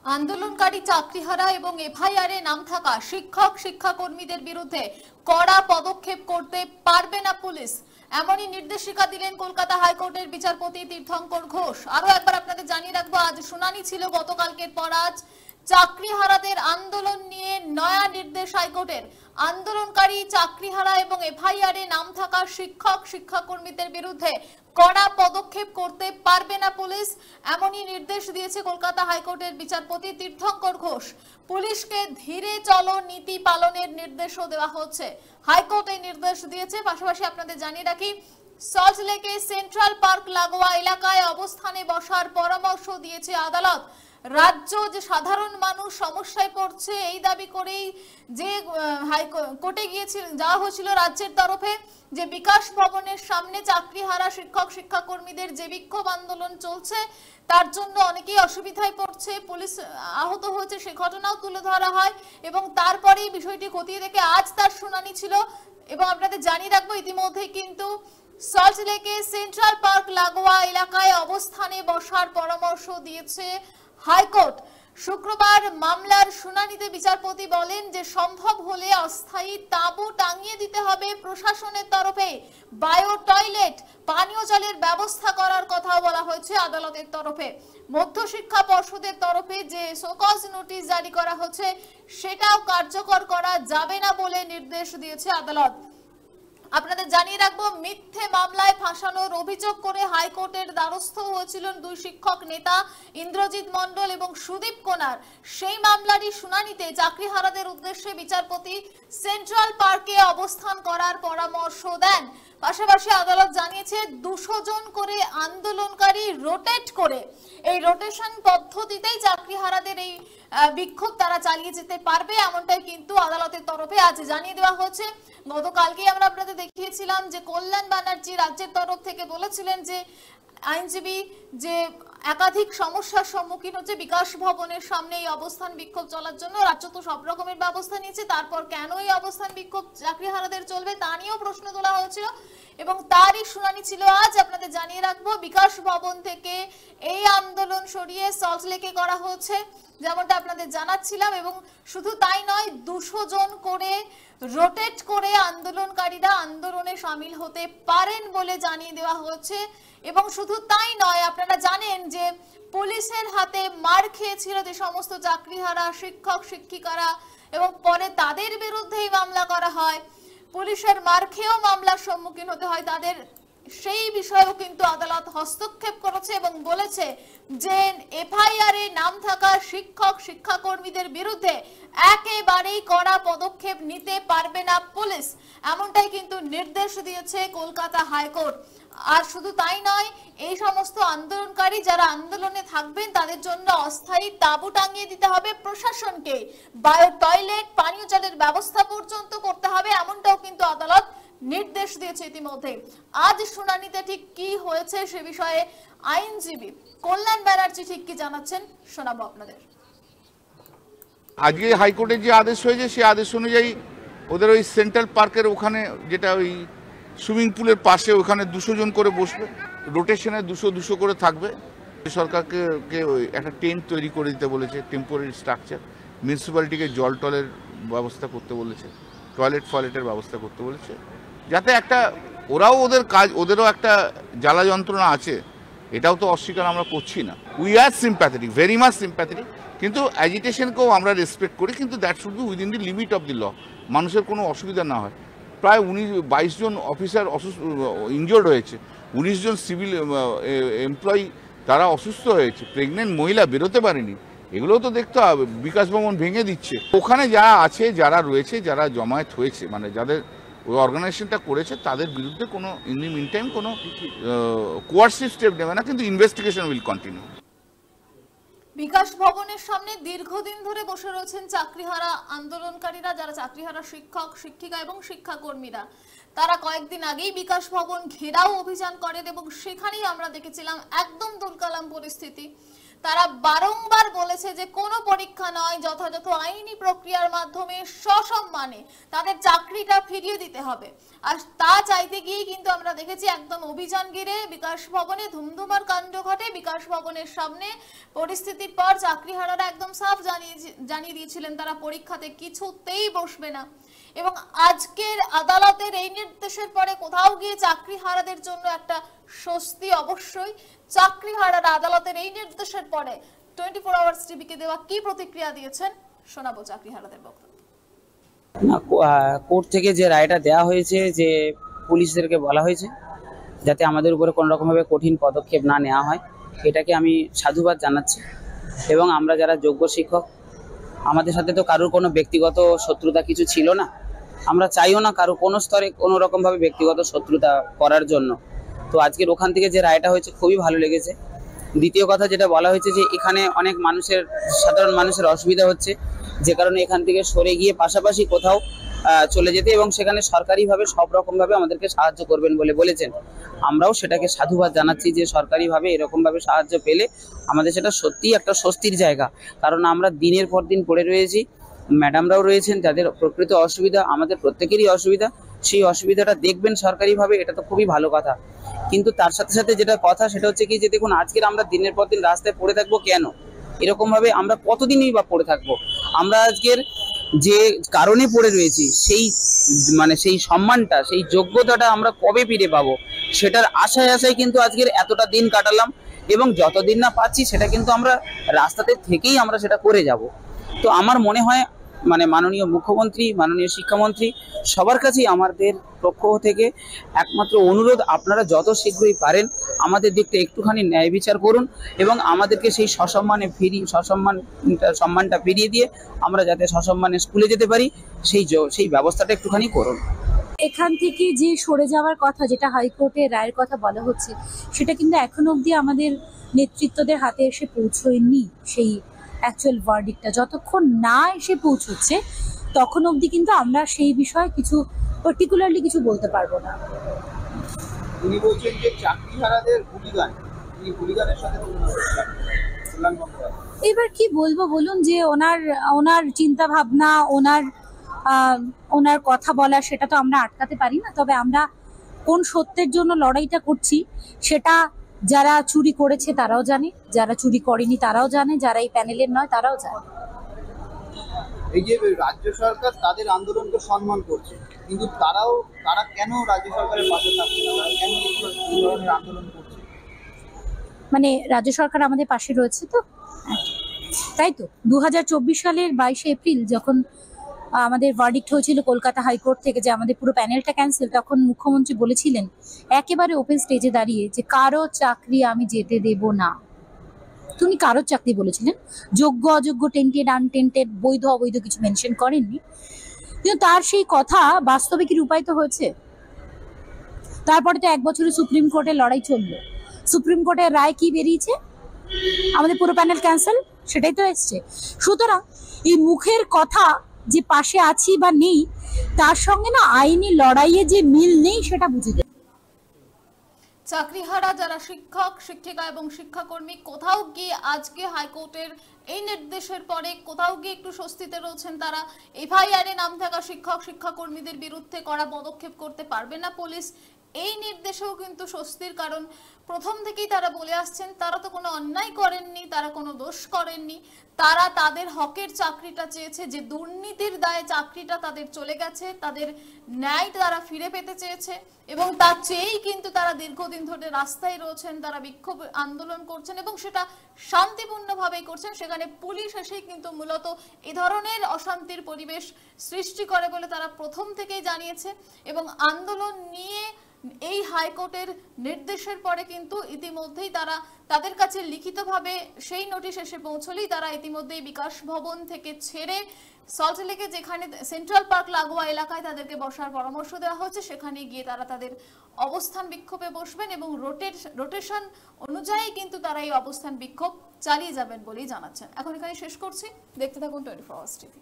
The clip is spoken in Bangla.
আন্দোলনকারী চাকরিহারা এবং এফআইআরে নাম থাকা শিক্ষক শিক্ষাকর্মীদের বিরুদ্ধে কড়া পদক্ষেপ করতে পারবে না পুলিশ, এমনই নির্দেশিকা দিলেন কলকাতা হাইকোর্টের বিচারপতি তীর্থঙ্কর ঘোষ। আরো একবার আপনাদের জানিয়ে রাখবো, আজ শুনানি ছিল গতকালকের পর আজ চাকরিহারাদের আন্দোলন নিয়ে নয়া নির্দেশ হাইকোর্টের। আন্দোলনকারী চাকরিহারা এবং এফআইআরে নাম থাকা শিক্ষক শিক্ষাকর্মীদের বিরুদ্ধে কড়া পদক্ষেপ করতে পারবে না পুলিশ, এমনই নির্দেশ দিয়েছে কলকাতা হাইকোর্টের বিচারপতি তীর্থঙ্কর ঘোষ। পুলিশকে ধীরে চলো নীতি পালনের নির্দেশও দেওয়া হচ্ছে। হাইকোর্ট এই নির্দেশ দিয়েছে। পাশাপাশি আপনাদের জানিয়ে রাখি, সল্টলেকে সেন্ট্রাল পার্ক লাগোয়া এলাকায় অবস্থানে বসার পরামর্শ দিয়েছে আদালত। রাজ্য যে সাধারণ মানুষ সমস্যায় পড়ছে এই দাবি করেই যে হাইকোর্টে যাওয়া হয়েছিল রাজ্যের তরফে, যে বিকাশ ভবনের সামনে চাকরিহারা শিক্ষক শিক্ষাকর্মীদের যে বিক্ষোভ আন্দোলন চলছে তার জন্য অনেকেই অসুবিধায় পড়ছে, পুলিশ আহত হয়েছে, সে ঘটনাও তুলে ধরা হয় এবং তারপরেই বিষয়টি খতিয়ে দেখে আজ তার শুনানি ছিল। এবং আপনাদের জানিয়ে রাখবো, ইতিমধ্যে কিন্তু সল্টলেকে সেন্ট্রাল পার্ক লাগোয়া এলাকায় অবস্থানে বসার পরামর্শ দিয়েছে হাইকোর্ট। শুক্রবার মামলার শুনানিতে বিচারপতি বলেন যে সম্ভব হলে অস্থায়ী তাঁবু টাঙিয়ে দিতে হবে প্রশাসনের তরফে, বায়ো টয়লেট পানীয় জলের ব্যবস্থা করার কথাও বলা হয়েছে আদালতের তরফে। মধ্যশিক্ষা পর্ষদের তরফে যে শোকজ নোটিশ জারি করা হচ্ছে সেটাও কার্যকর করা যাবে না বলে নির্দেশ দিয়েছে আদালত। আপনাদের জানিয়ে রাখবো, মিথ্যে মামলায় ফাঁসানোর অভিযোগ করে হাইকোর্টের দ্বারস্থ হয়েছিলেন দুই শিক্ষক নেতা ইন্দ্রজিৎ মণ্ডল এবং সুদীপ কোনার। সেই মামলারই শুনানিতে চাকরিহারাদের উদ্দেশ্যে বিচারপতি সেন্ট্রাল পার্কে অবস্থান করার পরামর্শ দেন। পাশাপাশি আদালত জানিয়েছে 200 জন করে আন্দোলনকারী রোটেট করে, এই রোটেশন পদ্ধতিতেই চাকরিহারাদের এই বিক্ষোভ তারা চালিয়ে যেতে পারবে, এমনটাই কিন্তু আদালতের তরফে আজ জানিয়ে দেওয়া হয়েছে। গতকালকে আমরা আপনাদের দেখিয়েছিলাম যে কল্যাণ ব্যানার্জি রাজ্যের তরফ থেকে বলেছিলেন যে আইনজীবী যে একাধিক সমস্যার সম্মুখীন হচ্ছে বিকাশ ভবনের সামনে এই অবস্থান বিক্ষোভ চলার জন্য, রাজ্য তো সব রকমের ব্যবস্থা নিয়েছে, তারপর কেন এই অবস্থান বিক্ষোভ চাকরিহারাদের চলবে তা নিয়েও প্রশ্ন তোলা হয়েছিল এবং তারই শুনানি ছিল আজ। আপনাদের জানিয়ে রাখবো, বিকাশ ভবন থেকে এই আন্দোলন সরিয়ে সল্টলেকে করা হচ্ছে যেমনটা আপনাদের জানাচ্ছিলাম, এবং শুধু তাই নয় 200 জন করে রোটেট করে আন্দোলনকারীরা আন্দোলনে সামিল হতে পারেন বলে জানিয়ে দেওয়া হচ্ছে। এবং শুধু তাই নয়, আপনারা জানেন যে পুলিশের হাতে মার খেয়েছিল যে সমস্ত চাকরিহারা শিক্ষক শিক্ষিকারা এবং পরে তাদের বিরুদ্ধেই মামলা করা হয়, পুলিশের মার খেয়েও মামলার সম্মুখীন হতে হয় তাদের, সেই বিষয়েও কিন্তু আদালত হস্তক্ষেপ করেছে এবং বলেছে যে এফআইআর এ নাম থাকা শিক্ষক শিক্ষাকর্মীদের বিরুদ্ধে একেবারেই কড়া পদক্ষেপ নিতে পারবে না পুলিশ, এমনটাই কিন্তু নির্দেশ দিয়েছে কলকাতা হাইকোর্ট। আর শুধু তাই নয়, এই সমস্ত আন্দোলনকারী যারা আন্দোলনে থাকবেন তাদের জন্য অস্থায়ী তাঁবু টাঙিয়ে দিতে হবে প্রশাসনকে, বায়ো টয়লেট পানীয় জলের ব্যবস্থা পর্যন্ত করতে হবে, এমনটাও কিন্তু আদালত নির্দেশ দিয়েছে ইতিমধ্যে। আজ শুনানিতে ঠিক কি হয়েছে সে বিষয়ে আইনজীবী কল্যাণ ব্যানার্জি ঠিক কি জানাচ্ছেন শোনাবো আপনাদের। আজকে হাইকোর্টের যে আদেশ হয়েছে সেই আদেশ অনুযায়ী ওদের ওই সেন্ট্রাল পার্কের ওখানে, যেটা ওই সুইমিং পুলের পাশে, ওখানে 200 জন করে বসবে, রোটেশনে 200 করে থাকবে। সরকারকে একটা টেন্ট তৈরি করে দিতে বলেছে, টেম্পোরারি স্ট্রাকচার। মিউনিসিপ্যালিটিকে জল টলের ব্যবস্থা করতে বলেছে, টয়লেটের ব্যবস্থা করতে বলেছে, যাতে একটা ওরাও ওদের কাজ, ওদেরও একটা জ্বালা যন্ত্রণা আছে, এটাও তো অস্বীকার আমরা করছি না। We are sympathetic, very much sympathetic, কিন্তু অ্যাজিটেশনকেও আমরা রেসপেক্ট করি, কিন্তু that should be within the limit of the law, মানুষের কোনো অসুবিধা না হয়। প্রায় 22 জন অফিসার ইনজোর্ড হয়েছে, 19 জন সিভিল এমপ্লয়ি তারা অসুস্থ হয়েছে, প্রেগনেন্ট মহিলা বেরোতে পারেনি, এগুলোও তো দেখতে হবে। বিকাশ ভবন ভেঙে দিচ্ছে, ওখানে যারা আছে, যারা রয়েছে, যারা জমায়েত হয়েছে, মানে যাদের ওই অর্গানাইজেশনটা করেছে তাদের বিরুদ্ধে কোনো ইন দি মিন টাইম কোনো কোয়ার্সিভ স্টেপ নেবে না, কিন্তু ইনভেস্টিগেশন উইল কন্টিনিউ। বিকাশ ভবনের সামনে দীর্ঘদিন ধরে বসে রয়েছেন চাকরিহারা আন্দোলনকারীরা, যারা চাকরিহারা শিক্ষক শিক্ষিকা এবং শিক্ষাকর্মীরা। তারা কয়েকদিন আগেই বিকাশ ভবন ঘেরাও অভিযান করেন এবং সেখানেই আমরা দেখেছিলাম একদম দুলকালাম পরিস্থিতি। তারা বারংবার বলেছে যে কোনো পরীক্ষা নয়, যথাযথ আইনি প্রক্রিয়ার মাধ্যমে সসম্মানে তাদের চাকরিটা ফিরিয়ে দিতে হবে। আর তা চাইতে গিয়ে কিন্তু আমরা দেখেছি একদম অভিযান ঘিরে বিকাশ ভবনে ধুমধুমার কাণ্ড ঘটে। বিকাশ ভবনের সামনে পরিস্থিতির পর চাকরিহারারা একদম সাফ জানিয়ে দিয়েছিলেন তারা পরীক্ষাতে কিছুতেই বসবে না। এবং আজকের আদালতের এই নির্দেশের পরে কোথাও গিয়ে চাকরিহারাদের জন্য একটা স্বস্তি অবশ্যই। চাকরিহারারা আদালতের এই নির্দেশের পরে 24 আওয়ার্স টিভিকে দেওয়া কি প্রতিক্রিয়া দিয়েছেন শোনাবো চাকরিহারাদের বক্তব্য। না, কোর্ট থেকে যে রায়টা দেওয়া হয়েছে, যে পুলিশদেরকে বলা হয়েছে যাতে আমাদের উপরে কোনো রকমভাবে কঠিন পদক্ষেপ না নেওয়া হয়, এটাকে আমি সাধুবাদ জানাচ্ছি। এবং আমরা যারা যোগ্য শিক্ষক, আমাদের সাথে তো কারোর কোনো ব্যক্তিগত শত্রুতা কিছু ছিল না, আমরা চাইও না কারো কোনো স্তরে কোনো রকমভাবে ব্যক্তিগত শত্রুতা করার জন্য। তো আজকের ওখান থেকে যে রায়টা হয়েছে খুবই ভালো লেগেছে। দ্বিতীয় কথা যেটা বলা হয়েছে যে এখানে অনেক মানুষের, সাধারণ মানুষের অসুবিধা হচ্ছে, যে কারণে এখান থেকে সরে গিয়ে পাশাপাশি কোথাও চলে যেতে এবং সেখানে সরকারিভাবে সব রকমভাবে আমাদেরকে সাহায্য করবেন বলে বলেছেন। আমরাও সেটাকে সাধুবাদ জানাচ্ছি যে সরকারিভাবে এরকমভাবে সাহায্য পেলে আমাদের সেটা সত্যিই একটা স্বস্তির জায়গা। কারণ আমরা দিনের পর দিন পড়ে রয়েছি, ম্যাডামরাও রয়েছেন যাদের প্রকৃত অসুবিধা, আমাদের প্রত্যেকেরই অসুবিধা, সেই অসুবিধাটা দেখবেন সরকারিভাবে, এটা তো খুবই ভালো কথা। কিন্তু তার সাথে সাথে যেটা কথা সেটা হচ্ছে কি, যে দেখুন আজকের আমরা দিনের পর দিন রাস্তায় পড়ে থাকবো কেন? এরকমভাবে আমরা কতদিনই বা পড়ে থাকবো? আমরা আজকের যে কারণে পড়ে রয়েছি সেই সম্মানটা, সেই যোগ্যতাটা আমরা কবে ফিরে পাবো, সেটার আশায় কিন্তু আজকের এতটা দিন কাটালাম। এবং যতদিন না পাচ্ছি সেটা কিন্তু আমরা রাস্তাতে থেকেই আমরা সেটা করে যাব। তো আমার মনে হয় মাননীয় মুখ্যমন্ত্রী, মাননীয় শিক্ষামন্ত্রী, সবার কাছেই আমাদের পক্ষ থেকে একমাত্র অনুরোধ, আপনারা যত শীঘ্রই পারেন আমাদের দিকটা একটুখানি ন্যায় বিচার করুন এবং আমাদেরকে সেই সম্মানটা ফিরিয়ে দিয়ে আমরা যাতে সসম্মানে স্কুলে যেতে পারি সেই ব্যবস্থাটা একটুখানি করুন। এখান থেকে যে সরে যাওয়ার কথা, যেটা হাইকোর্টের রায়ের কথা বলা হচ্ছে, সেটা কিন্তু এখনো অবধি আমাদের নেতৃত্বদের হাতে এসে পৌঁছয়নি। সেই অ্যাকচুয়াল ভার্ডিক্টটা যতক্ষণ না এসে পৌঁছচ্ছে তখন অবধি কিন্তু আমরা সেই বিষয়ে কিছু পার্টিকুলারলি কিছু বলতে পারবো না। উনি বলছেন যে চাকরিহারাদের হুলিগানের সাথে এবার কি বলবো বলুন, যে ওনার চিন্তা ভাবনা, ওনার কথা বলা, সেটা তো আমরা আটকাতে পারি না। তবে আমরা কোন সত্যের জন্য লড়াইটা করছি সেটা যারা চুরি করেছে তারাও জানে, যারা চুরি করেনি তারাও জানে, যারা এই প্যানেলের নয় তারাও জানে। এই যে রাজ্য সরকার তাদের আন্দোলনকে সম্মান করছে, কিন্তু তারা কেন রাজ্য সরকারের পাশে থাকছে না, কেন এই ধরনের আন্দোলন করছে? রাজ্য সরকার আমাদের পাশে রয়েছে তো, তাই তো 2024 সালের 22 এপ্রিল যখন আমাদের ভার্ডিক্ট হয়েছিল কলকাতা হাইকোর্ট থেকে যে আমাদের পুরো প্যানেলটা ক্যান্সেল, তখন মুখ্যমন্ত্রী বলেছিলেন একেবারে ওপেন স্টেজে দাঁড়িয়ে যে কারো চাকরি আমি যেতে দেব না। তিনি কারো চাকরি বলেছিলেন, যোগ্য অযোগ্য, টেন্টেড আনটেন্টেড, বৈধ অবৈধ কিছু মেনশন করেননি। কিন্তু তার সেই কথা বাস্তবে কি রূপায়িত হয়েছে? তারপরে তো 1 বছরে সুপ্রিম কোর্টের লড়াই চললো। সুপ্রিম কোর্টের রায় কি বেরিয়েছে? আমাদের পুরো প্যানেল ক্যান্সেল, সেটাই তো এসছে। সুতরাং এই মুখের কথা যে পাশে আছি বা নেই, তার সঙ্গে না আইনি লড়াইয়ে যে মিল নেই সেটা বুঝে যায়। চাকরিহারা যারা শিক্ষক, শিক্ষিকা এবং শিক্ষাকর্মী কোথাও গিয়ে আজকে হাইকোর্টের এই নির্দেশের পরে কোথাও গিয়ে একটু স্বস্তিতে রয়েছেন। তারা এফআইআরে নাম থাকা শিক্ষক শিক্ষাকর্মীদের বিরুদ্ধে কড়া পদক্ষেপ করতে পারবে না পুলিশ, এই নির্দেশেও কিন্তু স্বস্তির। কারণ প্রথম থেকেই তারা বলে আসছেন তারা তো কোনো অন্যায় করেননি, তারা কোনো দোষ করেননি, তারা তাদের হকের চাকরিটা চেয়েছে, যে দুর্নীতির দায়ে চাকরিটা তাদের চলে গেছে, তাদের ন্যায় তারা ফিরে পেতে চেয়েছে এবং তার চেয়েই কিন্তু তারা দীর্ঘদিন ধরে রাস্তায় রয়েছেন, তারা বিক্ষোভ আন্দোলন করছেন এবং সেটা শান্তিপূর্ণভাবেই করছেন। সেখানে পুলিশ এসেই কিন্তু মূলত এই ধরনের অশান্তির পরিবেশ সৃষ্টি করে বলে তারা প্রথম থেকেই জানিয়েছে। এবং আন্দোলন নিয়ে এই হাইকোর্টের নির্দেশের পরে কিন্তু ইতিমধ্যেই তাদের কাছে লিখিতভাবে সেই নোটিশ এসে পৌঁছলেই তারা ইতিমধ্যেই বিকাশ ভবন থেকে ছেড়ে সল্টলেকে যেখানে সেন্ট্রাল পার্ক লাগোয়া এলাকায় তাদেরকে বসার পরামর্শ দেওয়া হচ্ছে, সেখানে গিয়ে তারা তাদের অবস্থান বিক্ষোভে বসবেন এবং রোটেশন অনুযায়ী কিন্তু তারা এই অবস্থান বিক্ষোভ চালিয়ে যাবেন বলেই জানাচ্ছেন। এখন এখানে শেষ করছি, দেখতে থাকুন 24 আওয়ার্স টিভি।